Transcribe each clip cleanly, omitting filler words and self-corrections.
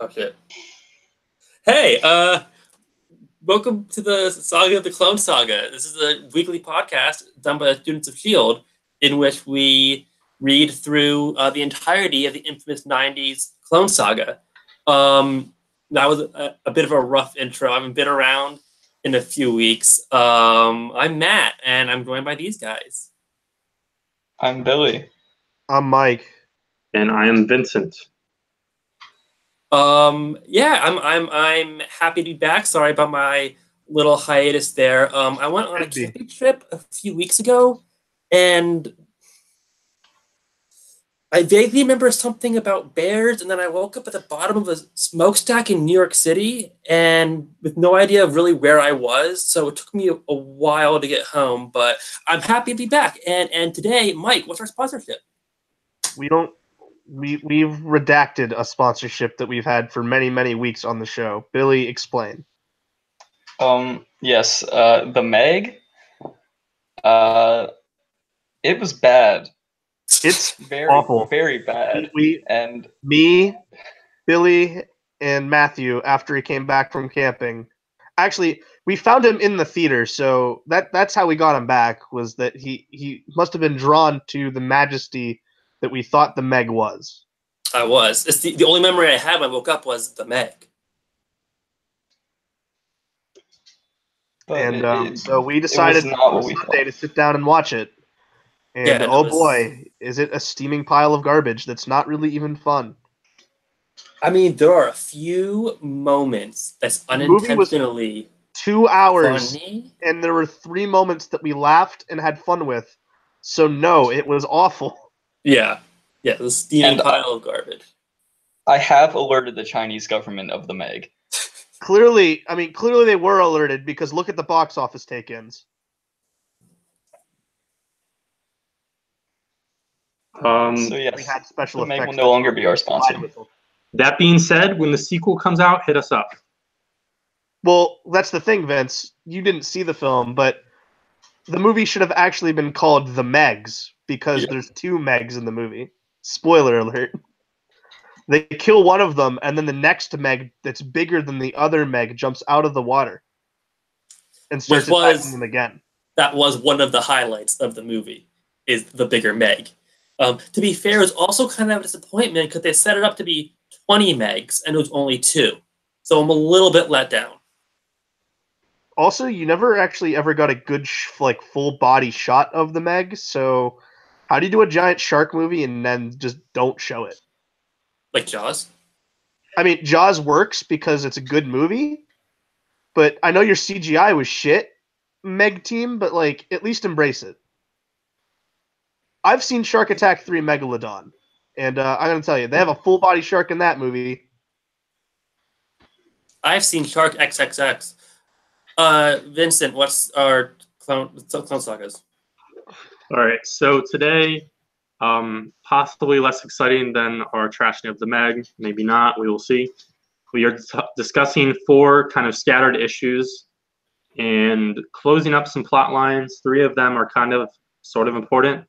Oh shit. Hey, welcome to the Saga of the Clone Saga. This is a weekly podcast done by the students of S.H.I.E.L.D. in which we read through the entirety of the infamous 90s Clone Saga. That was a bit of a rough intro. I haven't been around in a few weeks. I'm Matt, and I'm joined by these guys. I'm Billy. I'm Mike. And I am Vincent. Yeah, I'm happy to be back. Sorry about my little hiatus there. I went on a camping trip a few weeks ago, and I vaguely remember something about bears, and then I woke up at the bottom of a smokestack in New York City, and with no idea of really where I was, so it took me a while to get home, but I'm happy to be back. And today, Mike, what's our sponsorship? We've redacted a sponsorship that we've had for many, many weeks on the show. Billy, explain. Yes, the Meg. It was bad. It's very awful. Very bad. Me, Billy, and Matthew, after he came back from camping. Actually, we found him in the theater, so that's how we got him back, was that he must have been drawn to the majesty that we thought the Meg was. I was. It's the only memory I had when I woke up was the Meg. And so we decided on Sunday to sit down and watch it. And boy, is it a steaming pile of garbage that's not really even fun. I mean, there are a few moments that's unintentionally 2 hours, funny. And there were 3 moments that we laughed and had fun with. So no, it was awful. Yeah, the steaming pile of garbage. I have alerted the Chinese government of the Meg. Clearly they were alerted, because look at the box office take-ins. So yes, we had special the Meg effects. will no longer be our sponsor. That being said, when the sequel comes out, hit us up. Well, that's the thing, Vince. You didn't see the film, but the movie should have actually been called The Megs, because there's 2 Megs in the movie. Spoiler alert. They kill one of them, and then the next Meg that's bigger than the other Meg jumps out of the water and starts attacking them again. That was one of the highlights of the movie, is the bigger Meg. To be fair, it was also kind of a disappointment because they set it up to be 20 Megs, and it was only 2. So I'm a little bit let down. Also, you never actually ever got a good full body shot of the Meg, so how do you do a giant shark movie and then just don't show it? Like Jaws? I mean, Jaws works because it's a good movie, but I know your CGI was shit, Meg team, but at least embrace it. I've seen Shark Attack 3 Megalodon, and I'm going to tell you, they have a full body shark in that movie. I've seen Shark XXX. Vincent, what's our clone sagas? All right, so today, possibly less exciting than our trashing of the Meg, maybe not, we will see. We are discussing 4 kind of scattered issues and closing up some plot lines. 3 of them are kind of sort of important,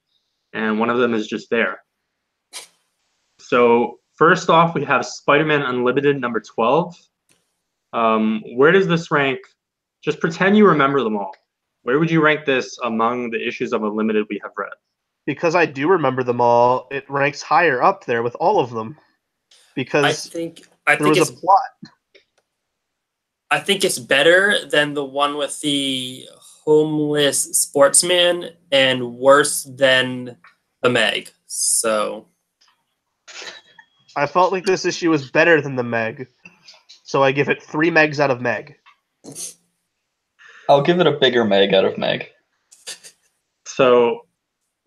and one of them is just there. So first off, we have Spider-Man Unlimited number 12. Where does this rank? Just pretend you remember them all. Where would you rank this among the issues of Unlimited we have read? Because I do remember them all, it ranks higher up there with all of them. Because I think there was a plot. I think it's better than the one with the homeless sportsman and worse than the Meg. So I felt like this issue was better than the Meg. So I give it 3 Megs out of Meg. I'll give it a bigger Meg out of Meg. So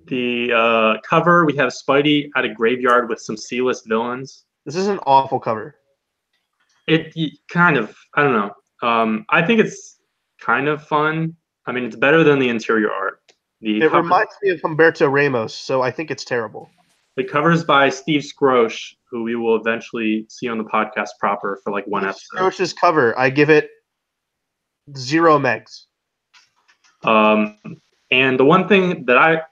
the cover, we have Spidey at a graveyard with some C-list villains. This is an awful cover. It kind of, I don't know. I think it's kind of fun. I mean, it's better than the interior art. It reminds me of Humberto Ramos, so I think it's terrible. The cover's by Steve Skroce, who we will eventually see on the podcast proper for like 1 episode. Skroce's cover, I give it 0 Megs. And the one thing that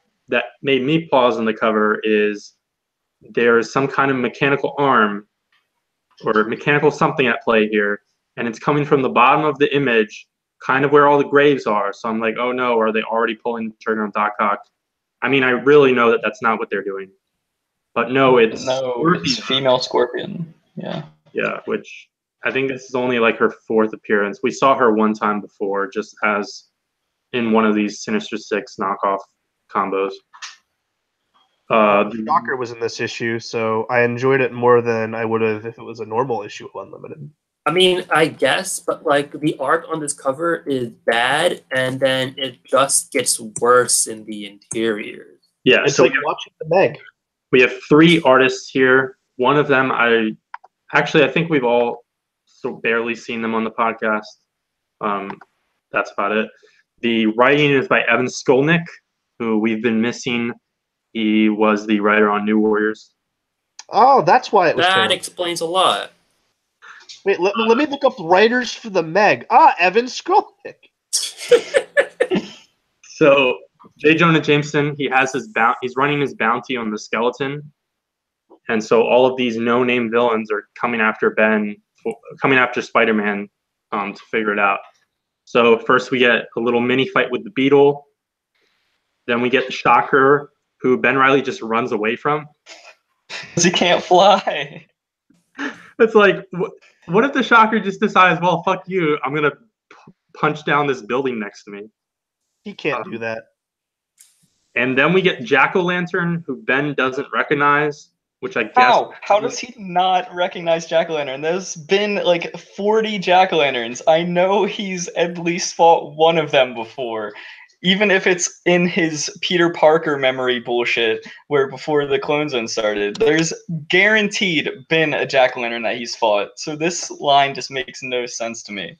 made me pause on the cover is there's some kind of mechanical arm or mechanical something at play here, and it's coming from the bottom of the image, kind of where all the graves are. So I'm like, oh no, are they already pulling the trigger on Doc Ock? I mean, I really know that that's not what they're doing. But no, it's female Scorpion. Yeah. Yeah, which I think this is only like her 4th appearance. We saw her one time before, just as in one of these Sinister Six knockoff combos. Shocker was in this issue, so I enjoyed it more than I would have if it was a normal issue of Unlimited. I mean, I guess, but like the art on this cover is bad, and then it just gets worse in the interiors. Yeah, it's so like watching the Meg. We have 3 artists here. One of them, I think we've all barely seen them on the podcast. That's about it. The writing is by Evan Skolnick, who we've been missing. He was the writer on New Warriors. Oh, that's why it was That terrible. explains a lot. Wait, let me look up writers for the Meg. Evan Skolnick. So J. Jonah Jameson, he's running his bounty on the skeleton, and so all of these no-name villains are coming after Spider-Man to figure it out. So first we get a little mini fight with the Beetle. Then we get the Shocker, who Ben Reilly just runs away from. Because he can't fly. It's like, what if the Shocker just decides, well, fuck you, I'm going to punch down this building next to me? He can't do that. And then we get Jack-O-Lantern, who Ben doesn't recognize, which I guess... How does he not recognize Jack-O-Lantern? There's been like 40 Jack-O-Lanterns. I know he's at least fought one of them before. Even if it's in his Peter Parker memory bullshit, where before the Clone Zone started, there's guaranteed been a Jack-O-Lantern that he's fought. So this line just makes no sense to me.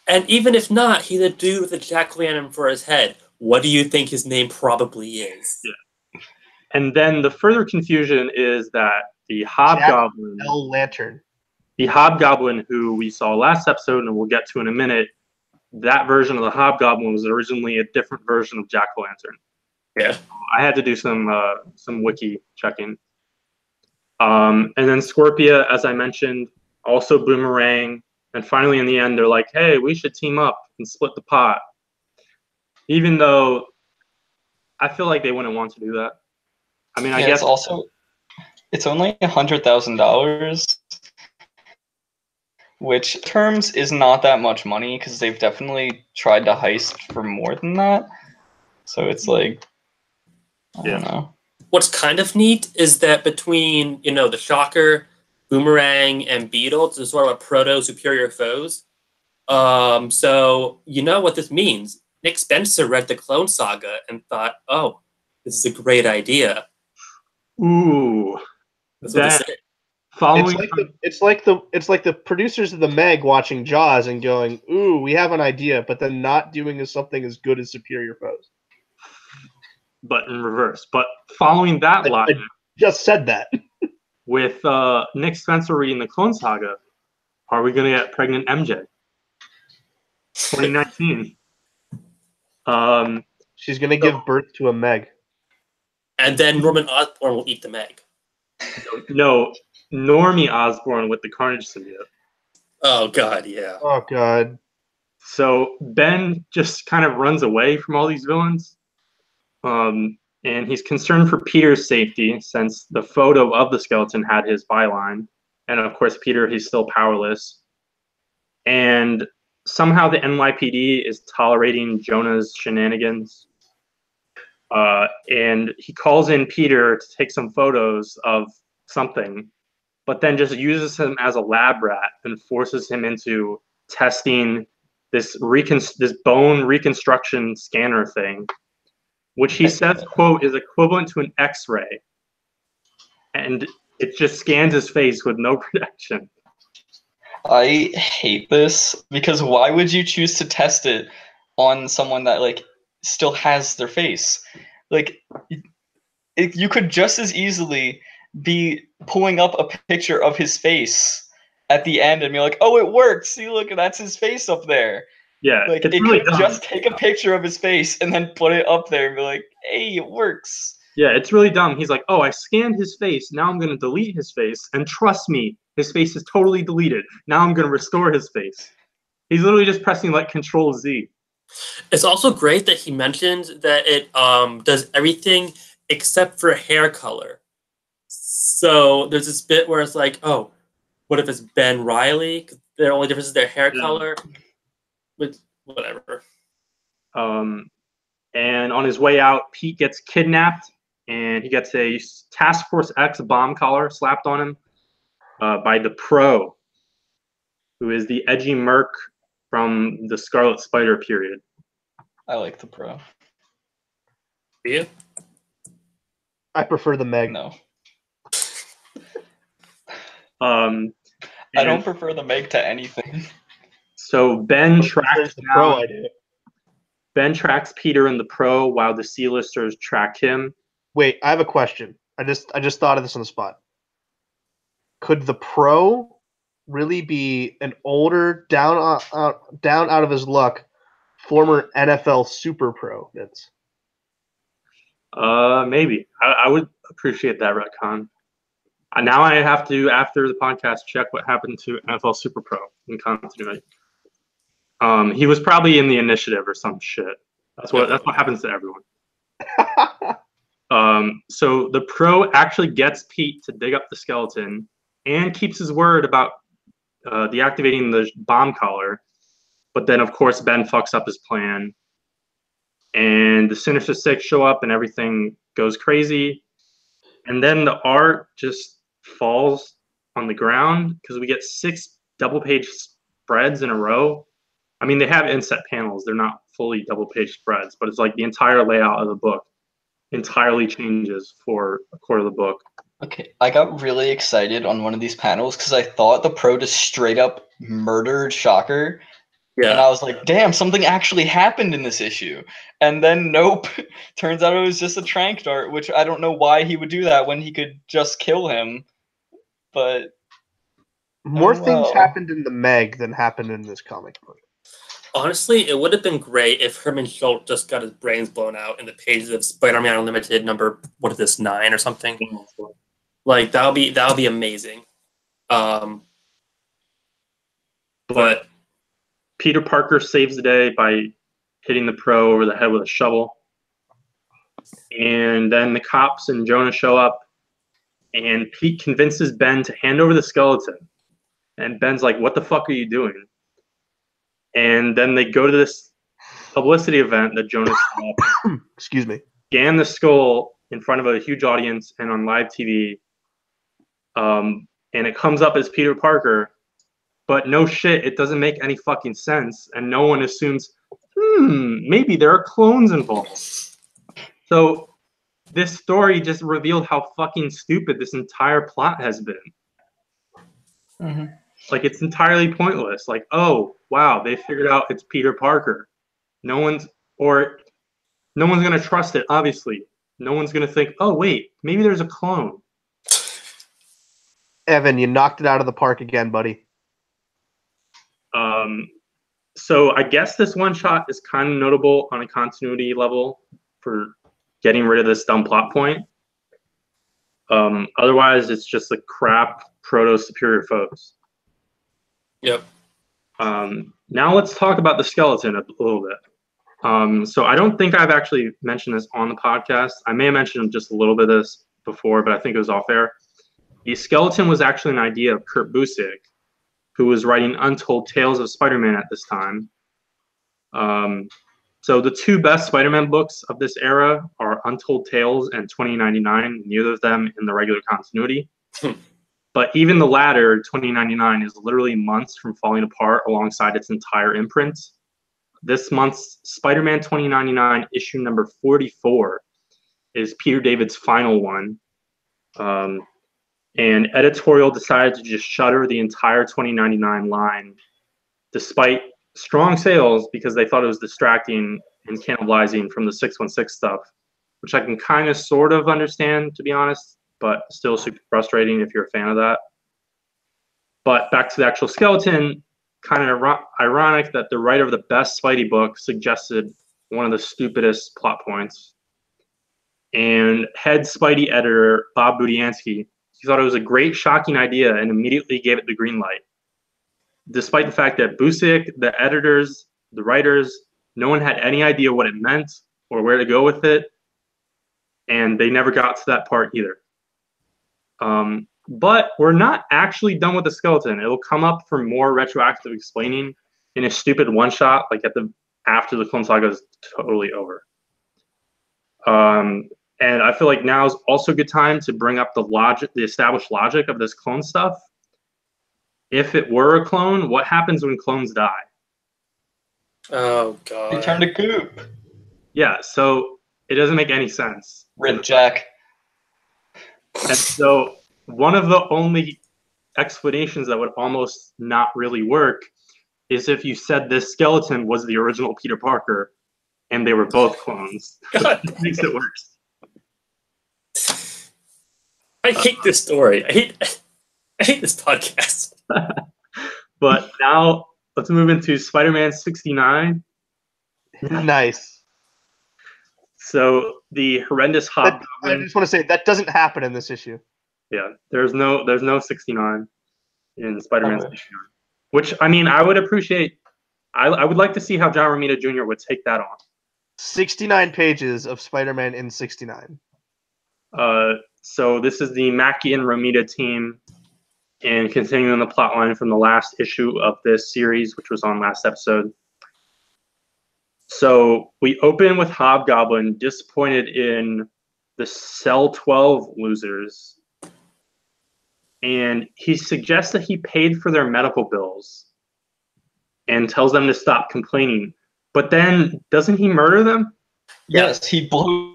And even if not, he's a dude with a Jack-O-Lantern for his head. What do you think his name probably is? Yeah. And then the further confusion is that the Hobgoblin... Lantern. The Hobgoblin who we saw last episode, and we'll get to in a minute, that version of the Hobgoblin was originally a different version of Jack-O-Lantern. Yeah. I had to do some wiki checking. And then Scorpia, as I mentioned, also Boomerang. And finally, in the end, they're like, hey, we should team up and split the pot. Even though I feel like they wouldn't want to do that. I mean, I guess... It's only $100,000, which terms is not that much money because they've definitely tried to heist for more than that. So it's like, I don't know. What's kind of neat is that between, the Shocker, Boomerang, and Beetle, there's sort of a proto-superior foes. So you know what this means. Nick Spencer read the Clone Saga and thought, oh, this is a great idea. Ooh. That's what they say. It's like the producers of the Meg watching Jaws and going, "Ooh, we have an idea," but then not doing something as good as Superior Foes. But in reverse. But following that line, I just said that. With Nick Spencer reading the Clone Saga, are we going to get pregnant MJ? 2019. She's going to give birth to a Meg. And then Norman Osborn will eat the Meg. No, Normie Osborn with the Carnage symbiote. Oh, God, yeah. Oh, God. So Ben just kind of runs away from all these villains. And he's concerned for Peter's safety since the photo of the skeleton had his byline. And, of course, Peter, he's still powerless. And somehow the NYPD is tolerating Jonah's shenanigans. And he calls in Peter to take some photos of something, but then just uses him as a lab rat and forces him into testing this bone reconstruction scanner thing, which he says, quote, is equivalent to an X-ray. And it just scans his face with no protection. I hate this because why would you choose to test it on someone that still has their face? You could just as easily be pulling up a picture of his face at the end and be like, oh, it worked. See, look, that's his face up there. Yeah. It really could just take a picture of his face and then put it up there and be like, hey, it works. Yeah, it's really dumb. He's like, oh, I scanned his face. Now I'm going to delete his face. And trust me, His face is totally deleted. Now I'm going to restore his face. He's literally just pressing like Control Z. It's also great that he mentioned that it does everything except for hair color. So there's this bit where it's like, oh, what if it's Ben Reilly? The only difference is their hair color. But whatever. And on his way out, Pete gets kidnapped, and he gets a Task Force X bomb collar slapped on him by the Pro, who is the edgy merc from the Scarlet Spider period. I like the Pro. Do you? I prefer the Meg. No. I don't prefer the Meg to anything. So Ben tracks the Pro. I do. Ben tracks Peter in the Pro while the C-listers track him. Wait, I have a question. I just thought of this on the spot. Could the Pro really be an older, down out of his luck, former NFL Super Pro? That's maybe. I would appreciate that retcon. Now I have to, after the podcast, check what happened to NFL Super Pro in continuity. He was probably in the initiative or some shit. That's what happens to everyone. So the Pro actually gets Pete to dig up the skeleton and keeps his word about deactivating the bomb collar. But then, of course, Ben fucks up his plan. And the Sinister Six show up and everything goes crazy. And then the art just falls on the ground because we get 6 double-page spreads in a row. I mean, they have inset panels. They're not fully double-page spreads, but it's like the entire layout of the book entirely changes for a quarter of the book. Okay, I got really excited on one of these panels because I thought the Pro just straight up murdered Shocker. Yeah. And I was like, damn, something actually happened in this issue. And then, nope. Turns out it was just a trank dart, which I don't know why he would do that when he could just kill him. But more things happened in the Meg than happened in this comic book. Honestly, it would have been great if Herman Schultz just got his brains blown out in the pages of Spider-Man Unlimited number, what is this, 9 or something? Like that'll be amazing. But Peter Parker saves the day by hitting the Pro over the head with a shovel. And then the cops and Jonah show up, and Pete convinces Ben to hand over the skeleton. And Ben's like, what the fuck are you doing? And then they go to this publicity event that Jonah set up. Excuse me. Scan the skull in front of a huge audience and on live TV. And it comes up as Peter Parker. But no shit, it doesn't make any fucking sense. And no one assumes, maybe there are clones involved. So this story just revealed how fucking stupid this entire plot has been. Mm-hmm. Like, it's entirely pointless. Like, oh, wow, they figured out it's Peter Parker. No one's going to trust it, obviously. No one's going to think, oh, wait, maybe there's a clone. Evan, you knocked it out of the park again, buddy. So I guess this one-shot is kind of notable on a continuity level for getting rid of this dumb plot point. Otherwise, it's just a crap proto-superior foes. Yep. Now let's talk about the skeleton a little bit. So I don't think I've actually mentioned this on the podcast. I may have mentioned just a little bit of this before, but I think it was off air. The skeleton was actually an idea of Kurt Busiek, who was writing Untold Tales of Spider-Man at this time. So the 2 best Spider-Man books of this era are Untold Tales and 2099, neither of them in the regular continuity. But even the latter, 2099, is literally months from falling apart alongside its entire imprint. This month's Spider-Man 2099 issue number 44 is Peter David's final one. And editorial decided to just shutter the entire 2099 line, despite strong sales, because they thought it was distracting and cannibalizing from the 616 stuff, which I can kind of sort of understand, to be honest, but still super frustrating if you're a fan of that. But back to the actual skeleton, kind of ironic that the writer of the best Spidey book suggested one of the stupidest plot points. And head Spidey editor Bob Budiansky He thought it was a great, shocking idea and immediately gave it the green light. Despite the fact that Busiek, the editors, the writers, no one had any idea what it meant or where to go with it, and they never got to that part either. But we're not actually done with the skeleton. It'll come up for more retroactive explaining in a stupid one-shot, like after the Clone Saga is totally over. And I feel like now is also a good time to bring up the established logic of this clone stuff. If it were a clone, what happens when clones die? Oh god. They turn to goop. Yeah, so it doesn't make any sense. Rip Jack. And so one of the only explanations that would almost not really work is if you said this skeleton was the original Peter Parker and they were both clones. God. It makes it worse. I hate this story. I hate this podcast. But now let's move into Spider-Man 69. Nice. So the horrendous I Hobgoblin. just want to say that doesn't happen in this issue. Yeah, there's no 69 in Spider-Man Okay. 69. Which, I mean, I would appreciate. I would like to see how John Romita Jr. would take that on. 69 pages of Spider-Man in 69. So this is the Mackie and Romita team, and continuing the plot line from the last issue of this series, which was on last episode. So we open with Hobgoblin disappointed in the Cell 12 losers, and he suggests that he paid for their medical bills and tells them to stop complaining. But then, doesn't he murder them? Yes, he blows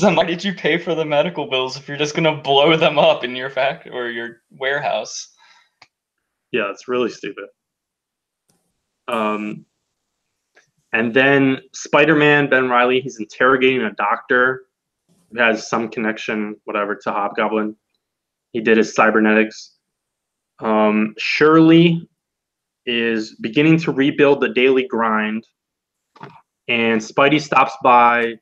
them. Why did you pay for the medical bills if you're just gonna blow them up in your factory or your warehouse? Yeah, it's really stupid. And then Spider-Man, Ben Reilly, he's interrogating a doctor who has some connection, whatever, to Hobgoblin. He did his cybernetics. Shirley is beginning to rebuild the daily grind, and Spidey stops by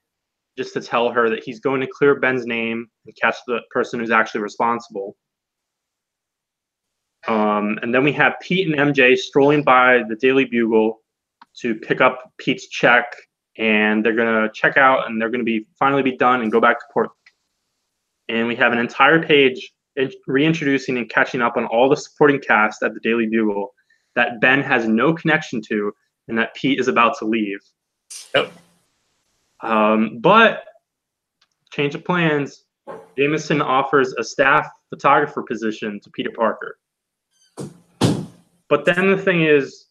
just to tell her that he's going to clear Ben's name and catch the person who's actually responsible. And then we have Pete and MJ strolling by the Daily Bugle to pick up Pete's check, and they're going to check out, and they're going to finally be done and go back to Portland. And we have an entire page reintroducing and catching up on all the supporting cast at the Daily Bugle that Ben has no connection to and that Pete is about to leave. Yep. But change of plans, Jameson offers a staff photographer position to Peter Parker. But then the thing is,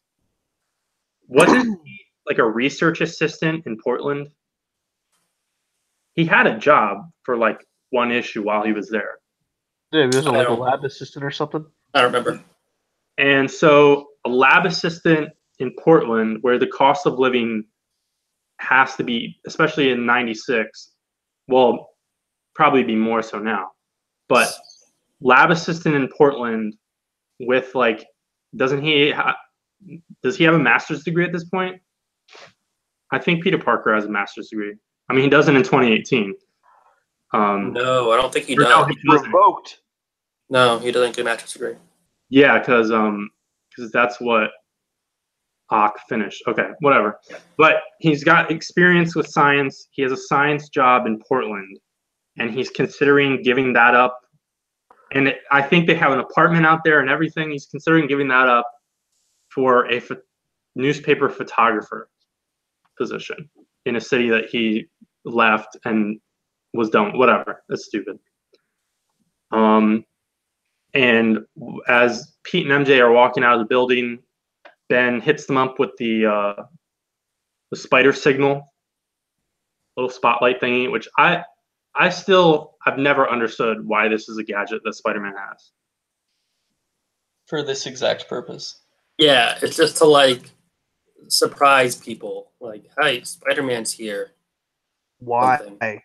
wasn't he like a research assistant in Portland? He had a job for like one issue while he was there. Yeah, he wasn't like a don't- lab assistant or something. I don't remember. And so a lab assistant in Portland, where the cost of living has to be, especially in 96, well, probably be more so now, but lab assistant in Portland with like, does he have a master's degree at this point? I think Peter Parker has a master's degree. I mean, he doesn't in 2018. No, I don't think he Or does. no, he doesn't. Revoked. No, he doesn't get a master's degree. Yeah, because that's what Ock finished. Okay, whatever. But he's got experience with science. He has a science job in Portland, and he's considering giving that up. And I think they have an apartment out there and everything. He's considering giving that up for a newspaper photographer position in a city that he left and was done. Whatever. That's stupid. And as Pete and MJ are walking out of the building, Ben hits them up with the spider signal, little spotlight thingy, which I've never understood why this is a gadget that Spider-Man has. For this exact purpose. Yeah, it's just to like surprise people. Like, hey, Spider-Man's here. Why? Something.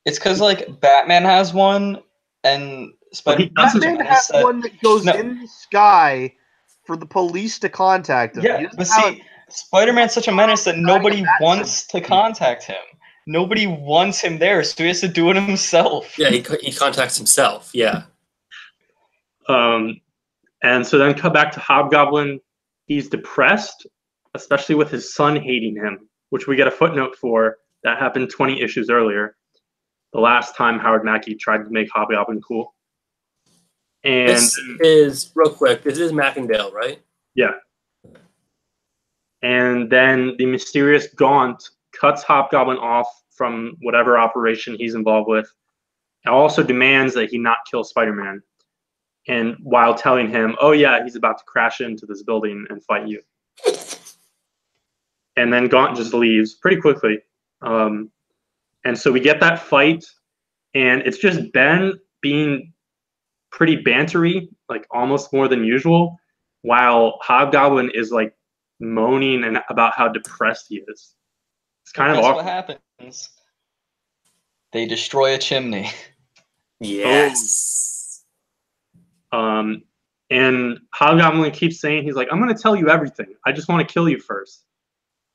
It's because like Batman has one, and he doesn't. Batman has one that goes No. in the sky for the police to contact him. He Yeah, doesn't but have see, Spider-Man's such a menace that nobody wants to contact him. Nobody wants him there, so he has to do it himself. Yeah, he contacts himself. Yeah. And so then come back to Hobgoblin. He's depressed, especially with his son hating him, which we get a footnote for. That happened 20 issues earlier. The last time Howard Mackie tried to make Hobgoblin cool. And This is, real quick, this is Mackindale, right? yeah. And then the mysterious Gaunt cuts Hobgoblin off from whatever operation he's involved with, and also demands that he not kill Spider-Man. And while telling him, oh yeah, he's about to crash into this building and fight you. And then Gaunt just leaves pretty quickly. And so we get that fight, and it's just Ben being pretty bantery, like almost more than usual, while Hobgoblin is like moaning and about how depressed he is. It's kind of awkward. What happens. They destroy a chimney. Yes. And Hobgoblin keeps saying, he's like, I'm going to tell you everything. I just want to kill you first.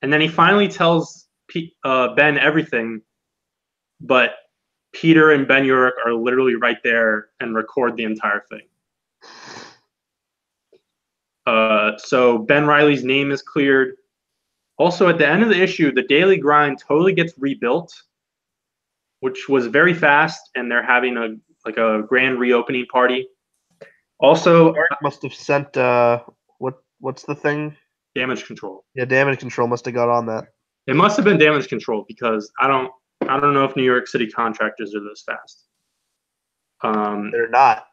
And then he finally tells Ben everything, but Peter and Ben Urich are literally right there and record the entire thing. So Ben Reilly's name is cleared. Also, at the end of the issue, the Daily Grind totally gets rebuilt, which was very fast, and they're having a grand reopening party. Also, Art must have sent what's the thing? Damage Control. Yeah, Damage Control must have got on that. It must have been Damage Control because I don't know if New York City contractors are this fast. They're not.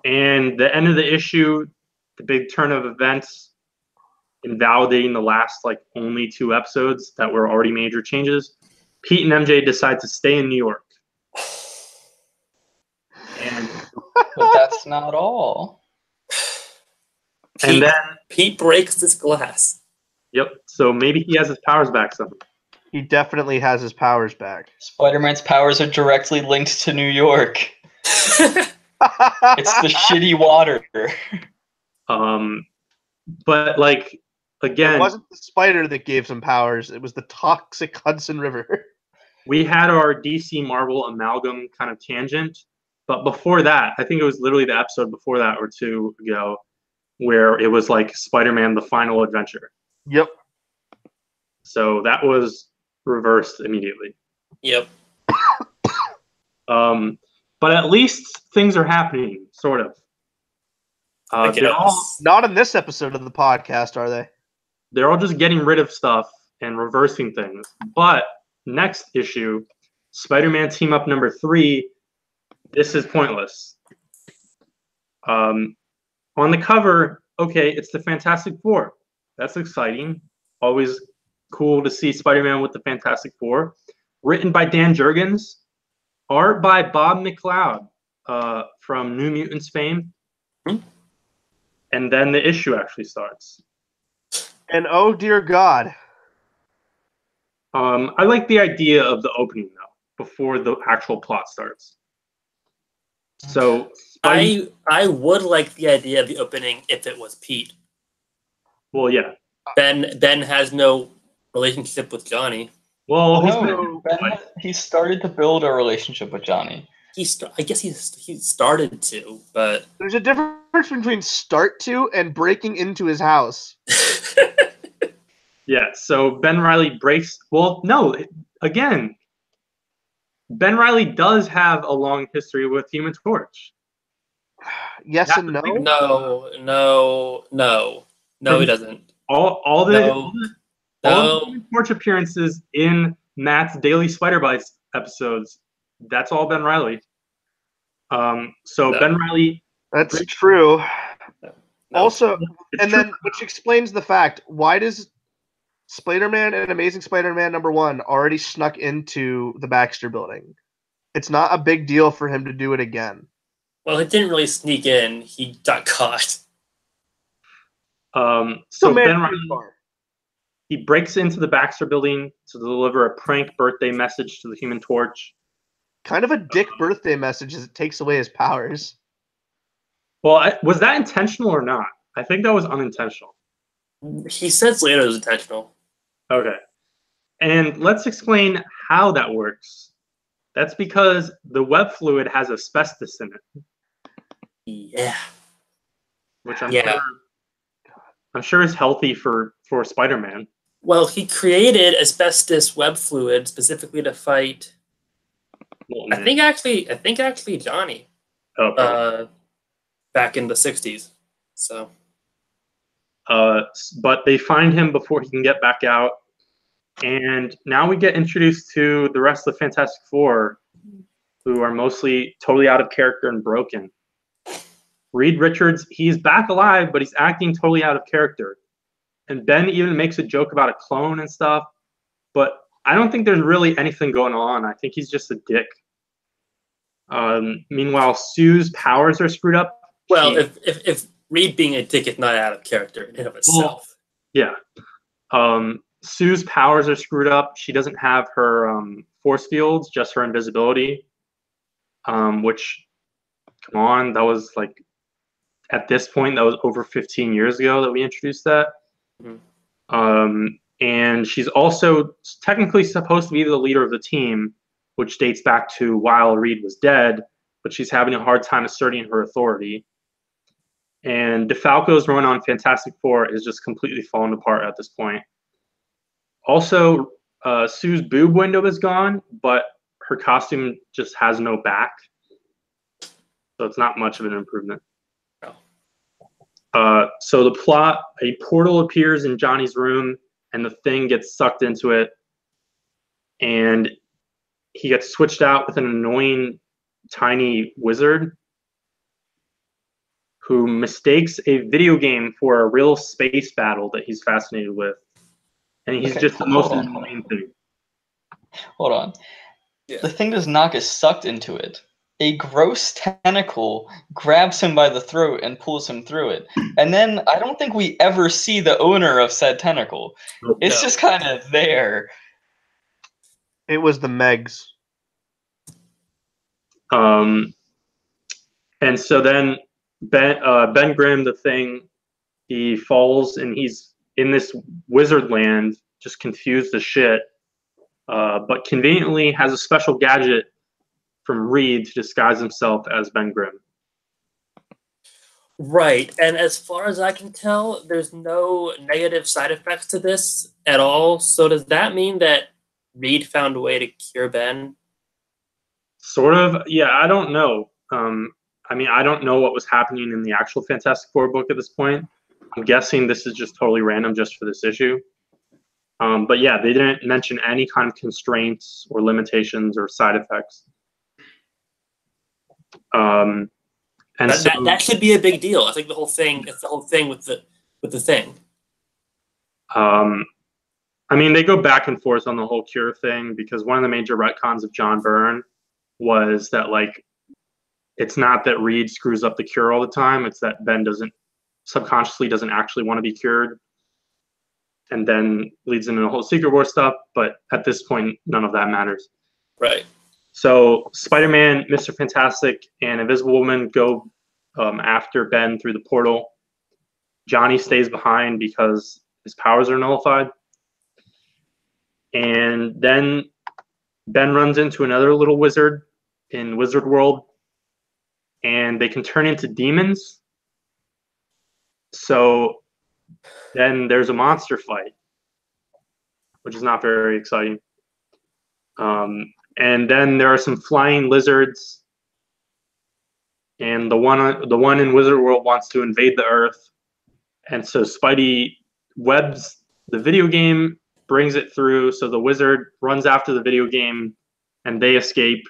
And the end of the issue, the big turn of events, invalidating the last only 2 episodes that were already major changes. Pete and MJ decide to stay in New York. And But that's not all. Pete breaks this glass. Yep. So maybe he has his powers back somehow. He definitely has his powers back. Spider-Man's powers are directly linked to New York. It's the shitty water. But again, it wasn't the spider that gave some powers. It was the toxic Hudson River. We had our DC Marvel amalgam kind of tangent, but before that, I think it was literally the episode before that or 2 ago, where it was like Spider-Man: The Final Adventure. Yep. So that was reversed immediately. Yep. But at least things are happening, sort of. Not in this episode of the podcast, are they? They're all just getting rid of stuff and reversing things. But next issue, Spider-Man Team Up number 3, this is pointless. On the cover, okay, it's the Fantastic Four. That's exciting. Always cool to see Spider-Man with the Fantastic Four. Written by Dan Jurgens. Art by Bob McLeod from New Mutants fame. And then the issue actually starts. And oh dear God. I like the idea of the opening though, before the actual plot starts. So I would like the idea of the opening if it was Pete. Well, yeah. Ben has no relationship with Johnny. Well, he started to build a relationship with Johnny. I guess he started to, but there's a difference between start to and breaking into his house. Yeah, so Ben Reilly breaks. Well, no, again, Ben Reilly does have a long history with Human Torch. Yes and no. No, he doesn't. All the Human Torch appearances in Matt's Daily Spider Bites episodes, that's all Ben Reilly. Ben Reilly. That's true. No. Also, It's then which explains the fact, why does Spider-Man and Amazing Spider-Man #1 already snuck into the Baxter building? It's not a big deal for him to do it again. Well, he didn't really sneak in. He got caught. So Ben Reilly, he breaks into the Baxter building to deliver a prank birthday message to the Human Torch. Kind of a dick birthday message as it takes away his powers. Well, was that intentional or not? I think that was unintentional. He says later it was intentional. Okay. And let's explain how that works. That's because the web fluid has asbestos in it. Yeah. Which I'm sure is healthy for Spider-Man. Well, he created asbestos web fluid specifically to fight. I think actually Johnny. Oh, back in the 60s. So. But they find him before he can get back out, and now we get introduced to the rest of the Fantastic Four, who are mostly totally out of character and broken. Reed Richards, he's back alive, but he's acting totally out of character. And Ben even makes a joke about a clone and stuff, but I don't think there's really anything going on. I think he's just a dick. Meanwhile, Sue's powers are screwed up. Well, if Reed being a dick is not out of character in and of itself. Yeah. Sue's powers are screwed up. She doesn't have her force fields, just her invisibility. Which, come on, that was like, at this point, that was over 15 years ago that we introduced that. Mm-hmm. And she's also technically supposed to be the leader of the team, which dates back to while Reed was dead, but she's having a hard time asserting her authority. And DeFalco's run on Fantastic Four is just completely falling apart at this point. Also, Sue's boob window is gone, but her costume just has no back. So it's not much of an improvement. So the plot, a portal appears in Johnny's room, and the Thing gets sucked into it. And he gets switched out with an annoying tiny wizard who mistakes a video game for a real space battle that he's fascinated with. And he's just the most annoying thing. Hold on. Yeah. The Thing does not get sucked into it. A gross tentacle grabs him by the throat and pulls him through it. And then I don't think we ever see the owner of said tentacle. It's just kind of there. It was the Megs. And so then Ben Grimm, the Thing, he falls and he's in this wizard land, just confused as shit, but conveniently has a special gadget from Reed to disguise himself as Ben Grimm. Right, and as far as I can tell, there's no negative side effects to this at all. So does that mean that Reed found a way to cure Ben? Sort of, yeah. I don't know. I mean, I don't know what was happening in the actual Fantastic Four book at this point. I'm guessing this is just totally random just for this issue. But yeah, they didn't mention any kind of constraints or limitations or side effects. And that should be a big deal. I think the whole thing. It's the whole thing with the Thing. I mean, they go back and forth on the whole cure thing because one of the major retcons of John Byrne was that, like, it's not that Reed screws up the cure all the time. It's that Ben subconsciously doesn't actually want to be cured, and then leads into the whole Secret War stuff. But at this point, none of that matters. Right. So Spider-Man, Mr. Fantastic, and Invisible Woman go after Ben through the portal. Johnny stays behind because his powers are nullified. And then Ben runs into another little wizard in Wizard World, and they can turn into demons. So then there's a monster fight, which is not very exciting. And then there are some flying lizards, and the one in Wizard World wants to invade the Earth, and so Spidey webs the video game, brings it through, so the wizard runs after the video game, and they escape,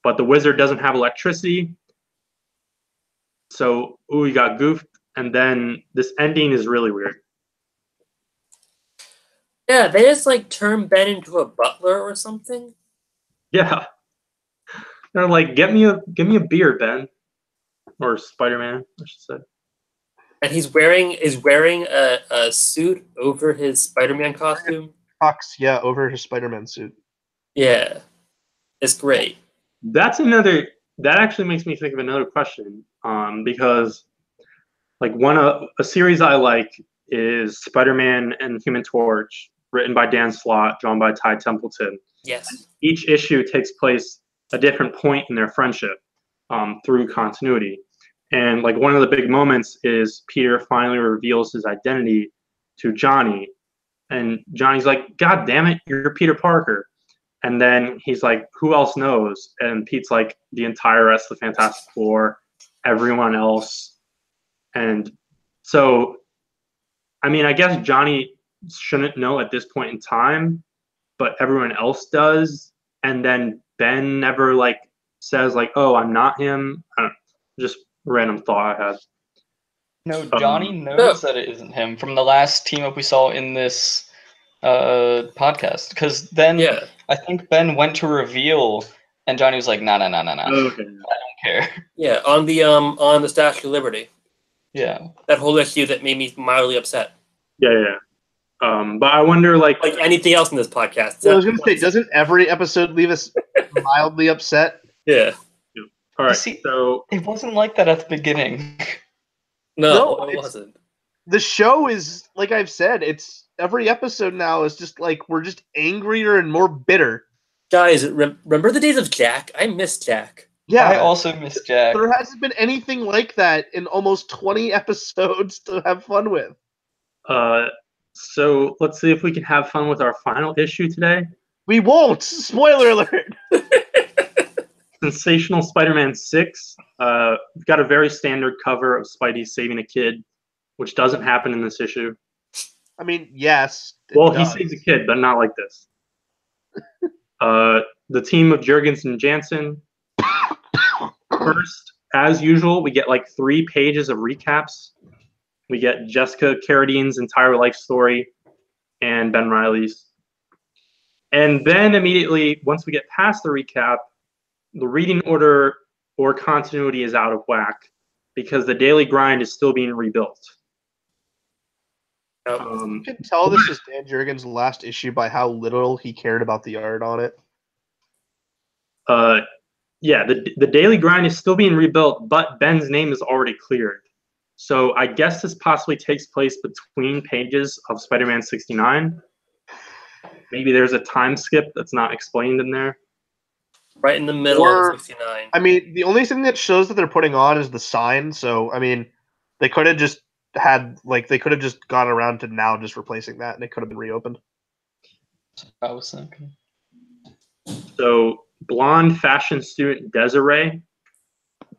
but the wizard doesn't have electricity, so he got goofed, and then this ending is really weird. Yeah, they just like turn Ben into a butler or something. Yeah, they're like, give me a beer, Ben, or Spider-Man, I should say. And he's wearing a suit over his Spider-Man costume. Tux, yeah, over his Spider-Man suit. Yeah, it's great. That actually makes me think of another question, because like a series I like is Spider-Man and Human Torch, written by Dan Slott, drawn by Ty Templeton. Yes. Each issue takes place a different point in their friendship through continuity. And like one of the big moments is Peter finally reveals his identity to Johnny. And Johnny's like, God damn it, you're Peter Parker. And then he's like, who else knows? And Pete's like, the entire rest of the Fantastic Four, everyone else. And so, I mean, I guess Johnny shouldn't know at this point in time, but everyone else does. And then Ben never like says like, oh, I'm not him. I don't, just random thought I had. No, Johnny knows that it isn't him from the last team up we saw in this podcast. Because then I think Ben went to reveal, and Johnny was like, nah. Okay. I don't care. Yeah, on the Statue of Liberty. Yeah. That whole issue that made me mildly upset. Yeah. But I wonder, like anything else in this podcast. I was going to say, doesn't every episode leave us mildly upset? Yeah. All right. See, so it wasn't like that at the beginning. No, it wasn't. The show is, like I've said, it's every episode now is just like we're just angrier and more bitter. Guys, remember the days of Jack? I miss Jack. Yeah, I also miss Jack. There hasn't been anything like that in almost 20 episodes to have fun with. So let's see if we can have fun with our final issue today. We won't! Spoiler alert! Sensational Spider-Man 6. We've got a very standard cover of Spidey saving a kid, which doesn't happen in this issue. I mean, yes. Well, he saves a kid, but not like this. The team of Jurgens and Jansen. First, as usual, we get like 3 pages of recaps. We get Jessica Carradine's entire life story and Ben Reilly's. And then immediately, once we get past the recap, the reading order or continuity is out of whack because the daily grind is still being rebuilt. You can tell this is Dan Jurgens' last issue by how little he cared about the art on it. Yeah, the daily grind is still being rebuilt, but Ben's name is already cleared. So I guess this possibly takes place between pages of Spider-Man 69. Maybe there's a time skip that's not explained in there. Right in the middle of 69. I mean, the only thing that shows that they're putting on is the sign. So, I mean, they could have just gone around to now just replacing that, and it could have been reopened. I was thinking. So, blonde fashion student Desiree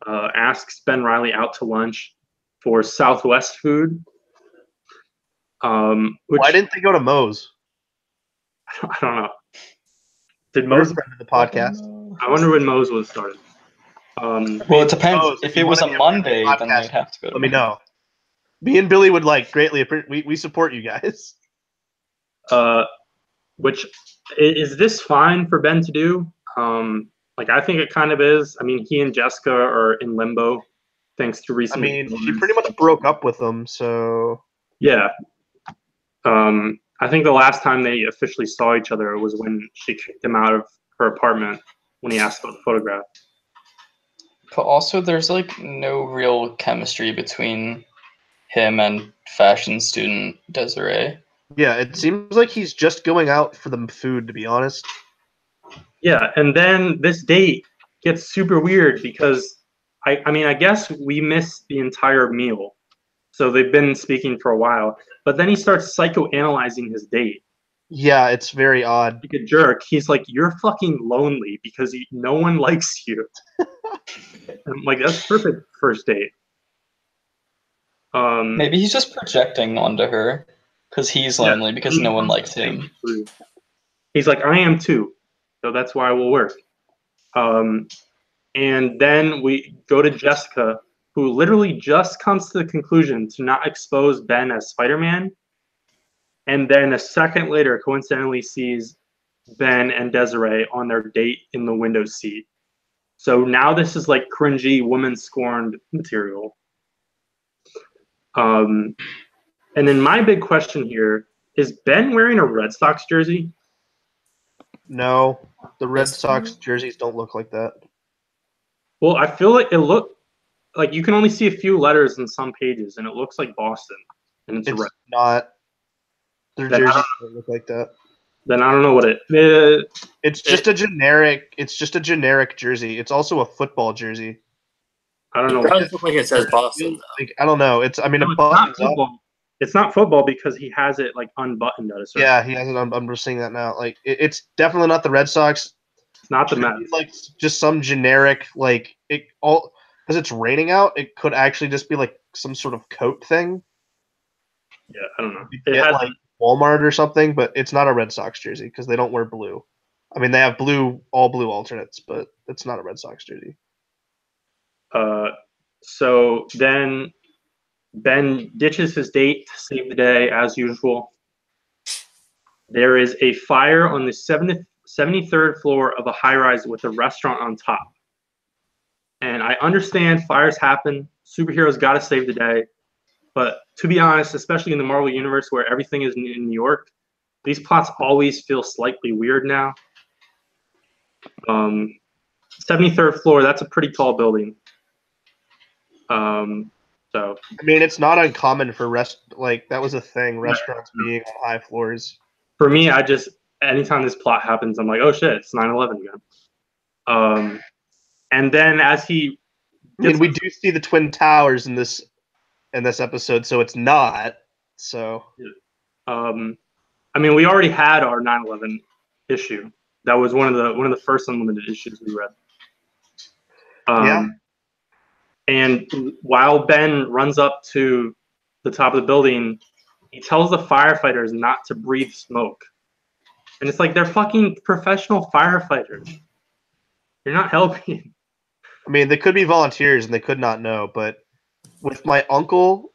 asks Ben Reilly out to lunch for Southwest food. Why didn't they go to Moe's? I don't know. Did Moe's Moe's friend of the podcast? I wonder when Moe's was started. Well, it depends. If it was a Monday, then they'd have to go. Let me know. Me and Billy would greatly appreciate. We support you guys. Which is this fine for Ben to do? I think it kind of is. I mean, he and Jessica are in limbo, thanks to recent. I mean, she pretty much broke up with him, so. Yeah. I think the last time they officially saw each other was when she kicked him out of her apartment when he asked about the photograph. But also, there's no real chemistry between him and fashion student Desiree. Yeah, it seems like he's just going out for the food, to be honest. Yeah, and then this date gets super weird because, I guess we missed the entire meal. So they've been speaking for a while. But then he starts psychoanalyzing his date. Yeah, it's very odd. Like a jerk. He's like, you're fucking lonely because no one likes you. I'm like, that's perfect first date. Maybe he's just projecting onto her because he's lonely because no one likes him. He's like, I am too. So that's why we'll work. And then we go to Jessica, who literally just comes to the conclusion to not expose Ben as Spider-Man. And then a second later, coincidentally sees Ben and Desiree on their date in the window seat. So now this is like cringy, woman-scorned material. And then my big question here, is Ben wearing a Red Sox jersey? No, the Red Sox jerseys don't look like that. Well, I feel like it looked like you can only see a few letters in some pages, and it looks like Boston. And it's red. Not. Their Then jerseys don't look like that. Then I don't know what It's just a generic. It's just a generic jersey. It's also a football jersey. I don't It know. does look like it says Boston, though. Like, I don't know. It's. I mean, No, it it's not buttons up. football. It's not football because he has it like unbuttoned at a certain. Yeah, he has it. I'm just seeing that now. Like, it's definitely not the Red Sox. It's not the Should be Mets. like just some generic like it all because it's raining out. It could actually just be like some sort of coat thing. Yeah, I don't know. You It get has like Walmart or something, but it's not a Red Sox jersey because they don't wear blue. I mean, they have all blue alternates, but it's not a Red Sox jersey. So then Ben ditches his date to save the day as usual. There is a fire on the 73rd floor of a high-rise with a restaurant on top. And I understand fires happen. Superheroes got to save the day. But to be honest, especially in the Marvel Universe where everything is in New York, these plots always feel slightly weird now. 73rd floor, that's a pretty tall building. So I mean, it's not uncommon for like that was a thing. Restaurants being on high floors. for me, anytime this plot happens, I'm like, oh shit, it's 9/11 again. And then as he I mean, we do see the Twin Towers in this episode, so it's not. So I mean, we already had our 9/11 issue. That was one of the first unlimited issues we read. Yeah. And while Ben runs up to the top of the building, he tells the firefighters not to breathe smoke. And it's like they're fucking professional firefighters. You're not helping. I mean, they could be volunteers and they could not know, but with my uncle,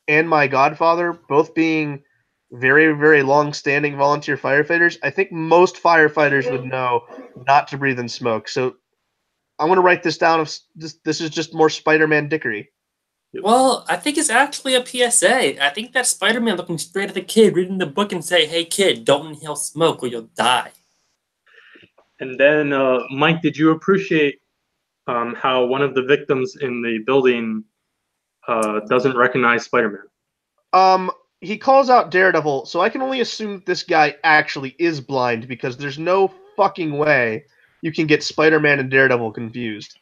and my godfather both being very, very long-standing volunteer firefighters, I think most firefighters would know not to breathe in smoke. So I'm going to write this down. This is just more Spider-Man dickery. Well, I think it's actually a PSA. I think that's Spider-Man looking straight at the kid, reading the book and say, hey, kid, don't inhale smoke or you'll die. And then, Mike, did you appreciate how one of the victims in the building doesn't recognize Spider-Man? He calls out Daredevil, so I can only assume that this guy actually is blind because there's no fucking way you can get Spider-Man and Daredevil confused.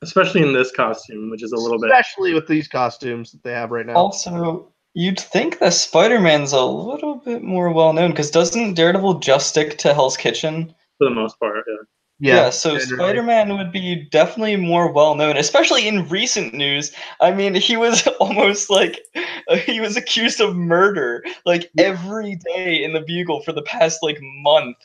Especially in this costume, which is a little bit... Especially with these costumes that they have right now. Also, you'd think that Spider-Man's a little bit more well-known, because doesn't Daredevil just stick to Hell's Kitchen? For the most part, yeah. Yeah, so generally. Spider-Man would be definitely more well-known, especially in recent news. I mean, he was almost like, he was accused of murder, like, every day in the Bugle for the past, like, month.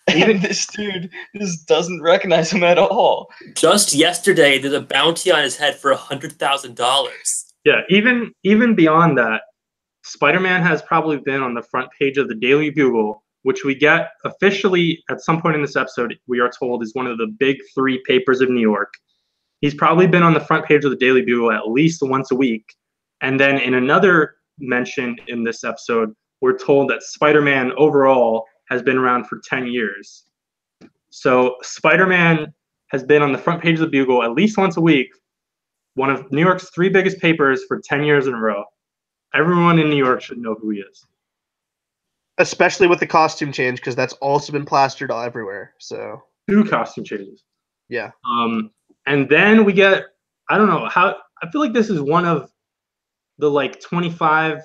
And this dude just doesn't recognize him at all. Just yesterday, there's a bounty on his head for $100,000. Yeah, even beyond that, Spider-Man has probably been on the front page of the Daily Bugle, which we get officially at some point in this episode, we are told is one of the big three papers of New York. He's probably been on the front page of the Daily Bugle at least once a week. And then in another mention in this episode, we're told that Spider-Man overall has been around for 10 years. So Spider-Man has been on the front page of the Bugle at least once a week, one of New York's three biggest papers for 10 years in a row. Everyone in New York should know who he is. Especially with the costume change, because that's also been plastered all everywhere. So 2 costume changes. Yeah. And then we get, I don't know, how, I feel like this is one of the like 25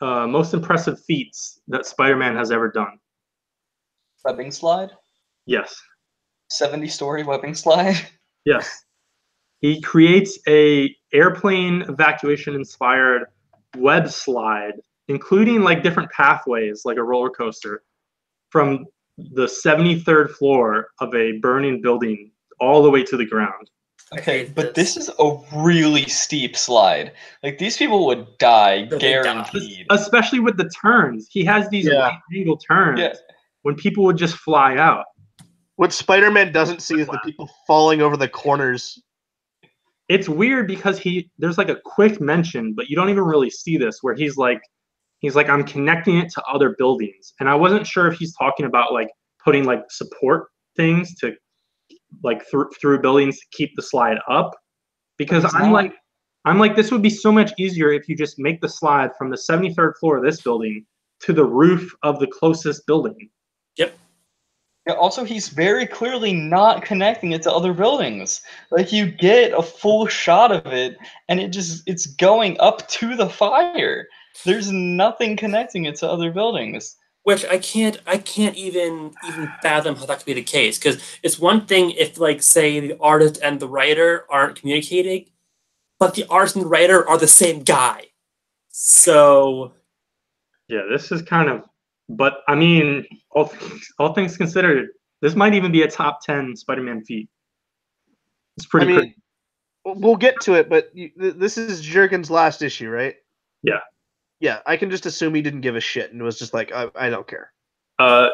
most impressive feats that Spider-Man has ever done. Webbing slide? Yes. 70-story webbing slide? Yes. He creates a airplane evacuation inspired web slide, including like different pathways, like a roller coaster, from the 73rd floor of a burning building all the way to the ground. Okay, but this is a really steep slide. Like, these people would die, guaranteed. Especially with the turns. He has these right angle turns when people would just fly out. What Spider-Man doesn't see is the people falling over the corners. It's weird because there's like a quick mention, but you don't even really see this, where he's like, I'm connecting it to other buildings. And I wasn't sure if he's talking about like putting like support things to like through buildings to keep the slide up. Because I'm like, I'm like, this would be so much easier if you just make the slide from the 73rd floor of this building to the roof of the closest building. Yep. Yeah, also, he's very clearly not connecting it to other buildings. Like, you get a full shot of it, and it's going up to the fire. There's nothing connecting it to other buildings. Which I can't even fathom how that could be the case. Because it's one thing if, like, say the artist and the writer aren't communicating, but the artist and the writer are the same guy. So Yeah, this is kind of, but I mean, all things considered, this might even be a top 10 Spider-Man feat. It's pretty crazy. We'll get to it, but this is Jurgen's last issue, right? Yeah. Yeah, I can just assume he didn't give a shit and was just like, I don't care.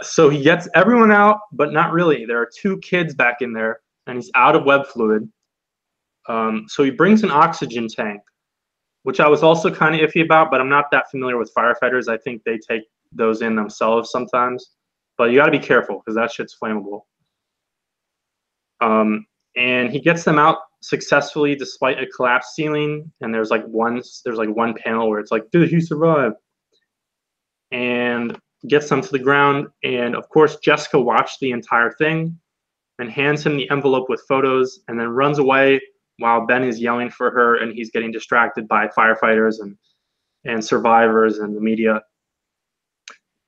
So he gets everyone out, but not really. There are 2 kids back in there, and he's out of web fluid. So he brings an oxygen tank, which I was also kind of iffy about, but I'm not that familiar with firefighters. I think they take those in themselves sometimes. But you got to be careful because that shit's flammable. And he gets them out successfully despite a collapsed ceiling. And there's like one panel where it's like, did he survive? And gets them to the ground. And of course, Jessica watched the entire thing and hands him the envelope with photos and then runs away while Ben is yelling for her and he's getting distracted by firefighters and survivors and the media.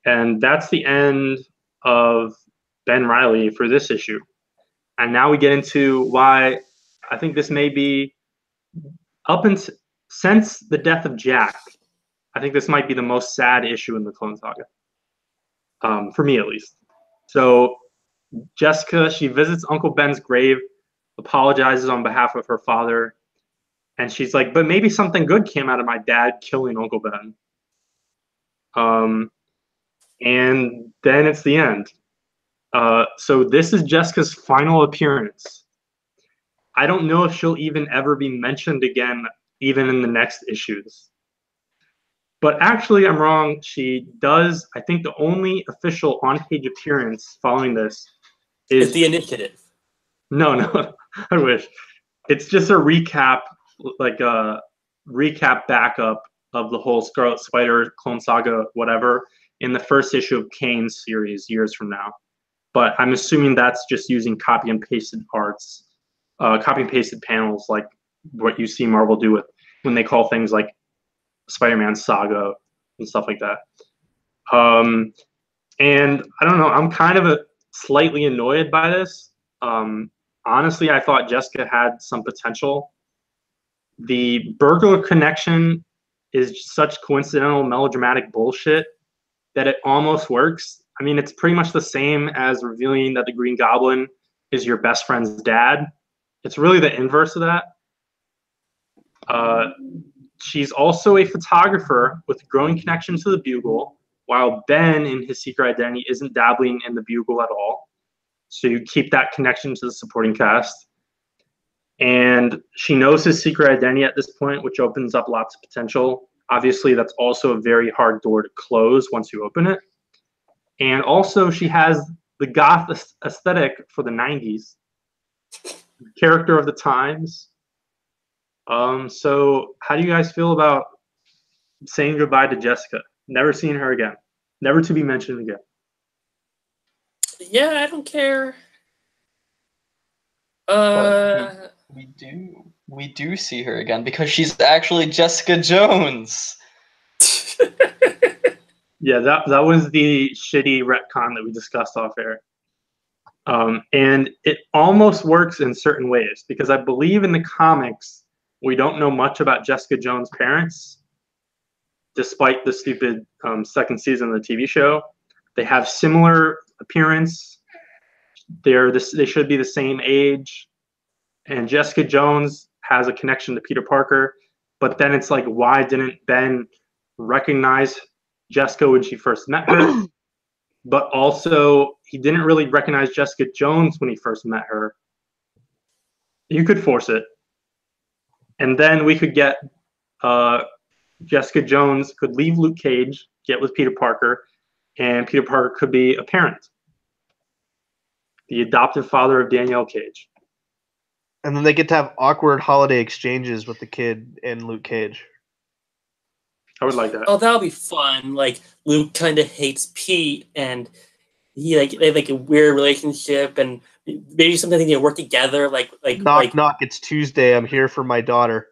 And that's the end of Ben Reilly for this issue. And now we get into why I think this may be since the death of Jack. I think this might be the most sad issue in the Clone Saga, for me at least. So Jessica, she visits Uncle Ben's grave, apologizes on behalf of her father, and she's like, but maybe something good came out of my dad killing Uncle Ben. And then it's the end. So this is Jessica's final appearance. I don't know if she'll even ever be mentioned again, even in the next issues. But actually, I'm wrong. She does. I think the only official on-page appearance following this is the Initiative. No, I wish. It's just a recap, like a recap backup of the whole Scarlet Spider Clone Saga, whatever, in the first issue of Kane's series years from now. But I'm assuming that's just using copy and pasted arts, copy and pasted panels, like what you see Marvel do with when they call things like Spider-Man Saga and stuff like that. And I don't know, I'm kind of slightly annoyed by this. Honestly, I thought Jessica had some potential. The burglar connection is such coincidental, melodramatic bullshit that it almost works. I mean, it's pretty much the same as revealing that the Green Goblin is your best friend's dad. It's really the inverse of that. She's also a photographer with a growing connection to the Bugle, while Ben, in his secret identity, isn't dabbling in the Bugle at all. So you keep that connection to the supporting cast. And she knows his secret identity at this point, which opens up lots of potential. Obviously, that's also a very hard door to close once you open it. And also, she has the goth aesthetic for the 90s, character of the times. So how do you guys feel about saying goodbye to Jessica? Never seeing her again. Never to be mentioned again. Yeah, I don't care. We do see her again because she's actually Jessica Jones. Yeah, that was the shitty retcon that we discussed off air. And it almost works in certain ways because I believe in the comics we don't know much about Jessica Jones' parents, despite the stupid second season of the TV show. They have similar appearance. They should be the same age. And Jessica Jones has a connection to Peter Parker. But then it's like, why didn't Ben recognize Jessica when she first met her? But also, he didn't really recognize Jessica Jones when he first met her. You could force it. And then we could get Jessica Jones could leave Luke Cage, get with Peter Parker, and Peter Parker could be a parent, the adoptive father of Danielle Cage. And then they get to have awkward holiday exchanges with the kid and Luke Cage. I would like that. Oh, that would be fun. Like Luke kind of hates Pete, and they have like a weird relationship, and maybe sometimes they work together. Knock knock, it's Tuesday. I'm here for my daughter.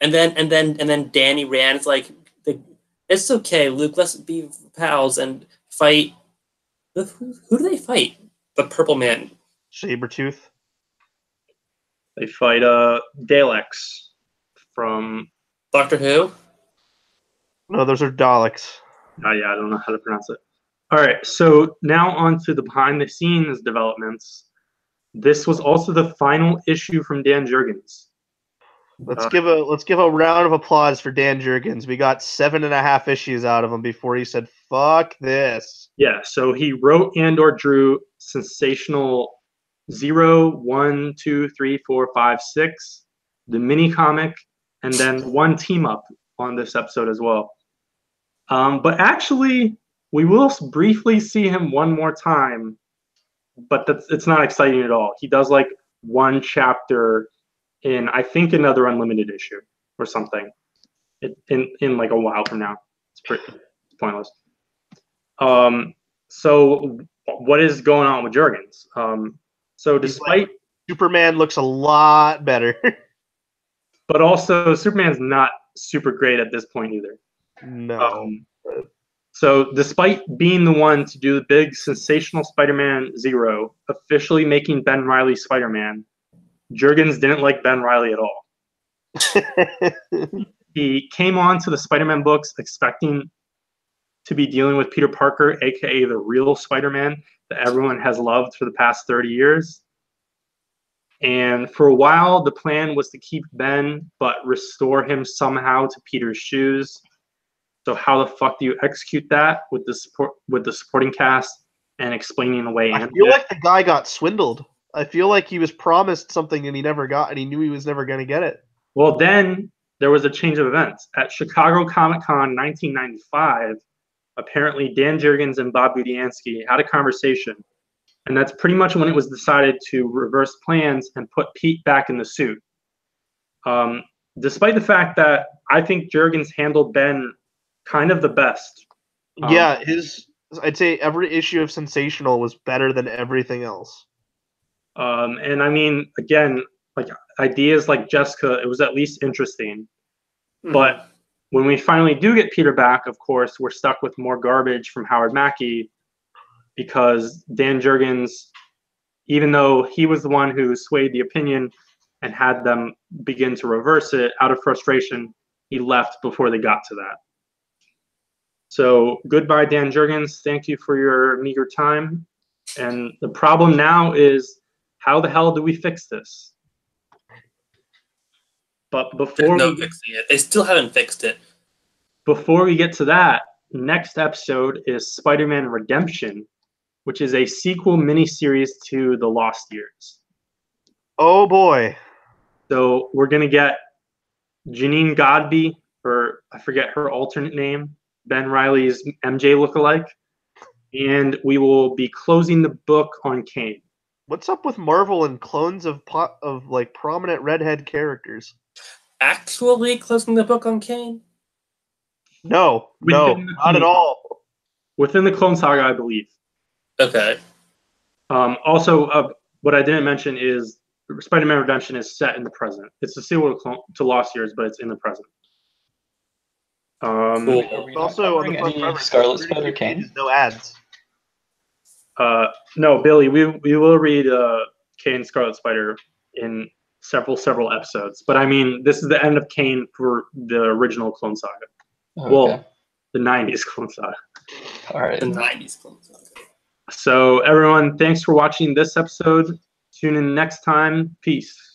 And then Danny Rand's like, it's okay, Luke. Let's be pals and fight. Who do they fight? The Purple Man. Sabretooth. They fight Daleks from Doctor Who. No, those are Daleks. Oh yeah, I don't know how to pronounce it. All right, so now on to the behind-the-scenes developments. This was also the final issue from Dan Jurgens. Let's give a round of applause for Dan Jurgens. We got 7.5 issues out of him before he said, "Fuck this." Yeah, so he wrote and/or drew sensational 0, 1, 2, 3, 4, 5, 6, the mini comic, and then one team up on this episode as well. But actually, we will briefly see him one more time, but it's not exciting at all. He does like one chapter in, I think, another Unlimited issue or something in like a while from now. It's pretty pointless. So what is going on with Jurgens? So despite Superman looks a lot better. but also Superman's not super great at this point either. No. So despite being the one to do the big sensational Spider-Man 0, officially making Ben Reilly Spider-Man, Jurgens didn't like Ben Reilly at all. He came on to the Spider-Man books expecting to be dealing with Peter Parker, aka the real Spider-Man that everyone has loved for the past 30 years. And for a while, the plan was to keep Ben, but restore him somehow to Peter's shoes. So how the fuck do you execute that with the supporting cast and explaining away? I feel like the guy got swindled. I feel like he was promised something and he never got, and he knew he was never going to get it. Well, then there was a change of events at Chicago Comic-Con 1995. Apparently, Dan Jurgens and Bob Budiansky had a conversation, and that's pretty much when it was decided to reverse plans and put Pete back in the suit. Despite the fact that I think Jurgens handled Ben kind of the best. Yeah, I'd say every issue of Sensational was better than everything else. And I mean, again, like ideas like Jessica, it was at least interesting. Mm-hmm. But when we finally do get Peter back, of course, we're stuck with more garbage from Howard Mackie because Dan Jurgens, even though he was the one who swayed the opinion and had them begin to reverse it out of frustration, he left before they got to that. So goodbye, Dan Jurgens. Thank you for your meager time. And the problem now is, how the hell do we fix this? But before fixing it. They still haven't fixed it. Before we get to that, next episode is Spider-Man Redemption, which is a sequel miniseries to The Lost Years. Oh boy. So we're gonna get Janine Godby, or I forget her alternate name, Ben Reilly's MJ lookalike, and we will be closing the book on Kane. What's up with Marvel and clones of like prominent redhead characters? Actually closing the book on Kane? No, not at all. Within the Clone Saga, I believe. Okay. Also, what I didn't mention is Spider-Man Redemption is set in the present. It's a sequel to Lost Years, but it's in the present. Cool. Also, on the front cover, Scarlet Spider Kane. No ads. No, Billy, we will read Kane Scarlet Spider in several episodes. But I mean, this is the end of Kane for the original Clone Saga. Okay. Well, the 90s Clone Saga. All right. The 90s Clone Saga. So everyone, thanks for watching this episode. Tune in next time. Peace.